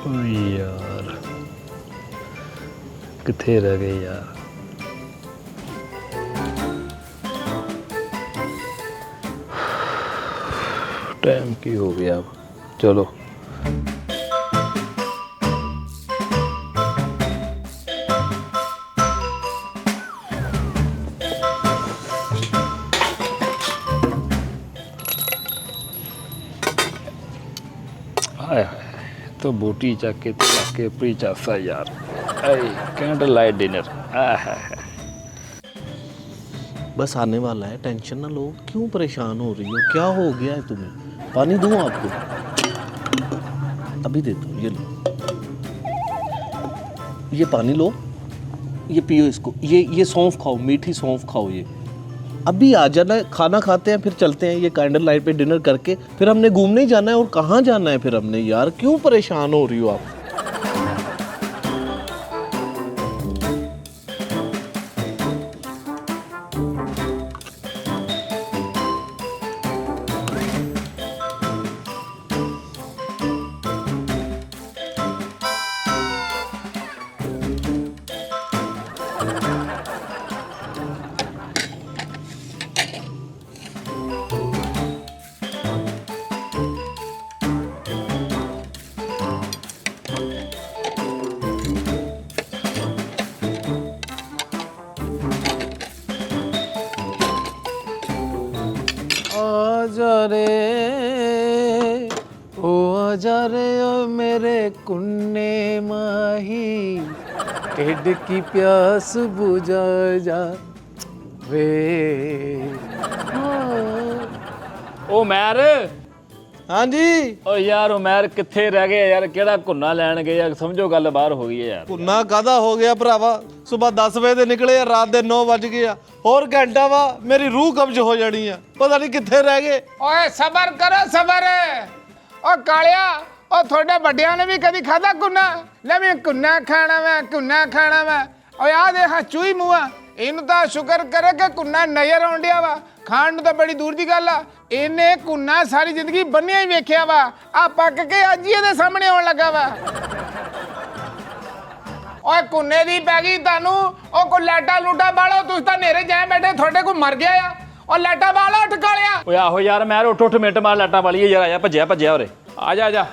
यार किथे रह गए यार। टाइम की हो गया अब, चलो। हाय हाय तो बोटी चक के प्री चासा यार। Candle light dinner. बस आने वाला है, टेंशन ना लो। क्यों परेशान हो रही हो? क्या हो गया है तुम्हें? पानी दूं आपको? अभी देता हूँ, ये लो। ये पानी लो, ये पियो इसको। ये सौंफ खाओ, मीठी सौंफ खाओ। ये अभी आ जाना, खाना खाते हैं फिर चलते हैं। ये कैंडल लाइट पे डिनर करके फिर हमने घूमने ही जाना है। और कहाँ जाना है फिर हमने? यार क्यों परेशान हो रही हो आप? आजा रे ओ मेरे कुन्ने माही, ढिड की प्यास बुझा जा रे। उमैर, हाँ जी। ओ यार उमैर किथे रह गए यार? केड़ा घुन्ना लैन गए यार? समझो गल बाहर हो गई है यार। घुन्ना कादा हो गया भरावा? सुबह 10 बजे ਦੇ ਨਿਕਲੇ ਆ, ਰਾਤ ਦੇ 9 ਵਜ ਗਏ ਆ। ਹੋਰ ਘੰਟਾ ਵਾ ਮੇਰੀ ਰੂਹ ਕਬਜ਼ ਹੋ ਜਾਣੀ ਆ। ਪਤਾ ਨਹੀਂ ਕਿੱਥੇ ਰਹਿ ਗਏ। ਓਏ ਸਬਰ ਕਰੋ ਸਬਰ। ਓ ਕਾਲਿਆ, ਓ ਤੁਹਾਡੇ ਵੱਡਿਆਂ ਨੇ ਵੀ ਕਦੀ ਖਾਦਾ ਕੁੰਨਾ? ਲੈ ਵੀ ਕੁੰਨਾ ਖਾਣਾ ਵਾ, ਕੁੰਨਾ ਖਾਣਾ ਵਾ। ਓਏ ਆ ਦੇਖ ਚੂਈ ਮੂਆ, ਇਹਨੂੰ ਤਾਂ ਸ਼ੁਕਰ ਕਰੇ ਕਿ ਕੁੰਨਾ ਨਜ਼ਰ ਆਉਂਦਿਆ ਵਾ। ਖਾਣ ਨੂੰ ਤਾਂ ਬੜੀ ਦੂਰ ਦੀ ਗੱਲ ਆ। ਇਹਨੇ ਕੁੰਨਾ ਸਾਰੀ ਜ਼ਿੰਦਗੀ ਬੰਨਿਆ ਹੀ ਵੇਖਿਆ ਵਾ। ਆ ਪੱਕ ਕੇ ਅੱਜ ਹੀ ਇਹਦੇ ਸਾਹਮਣੇ ਆਉਣ ਲੱਗਾ ਵਾ। ਓਏ ਕੁੰਨੇ ਦੀ ਪੈ ਗਈ ਤੁਹਾਨੂੰ। ਉਹ ਕੋ ਲੈਟਾ ਲੂਟਾ ਬਾਲੋ, ਤੁਸੀਂ ਤਾਂ ਨੇਰੇ ਜਾਏ ਬੈਠੇ, ਤੁਹਾਡੇ ਕੋ ਮਰ ਗਿਆ ਆ। ਉਹ ਲੈਟਾ ਬਾਲੋ ਟਕਾਲਿਆ। ਓਏ ਆਹੋ यार मैं उठ मिनट मार लाटा वाली है यार। आया भज्या भज्या होरे आ जा।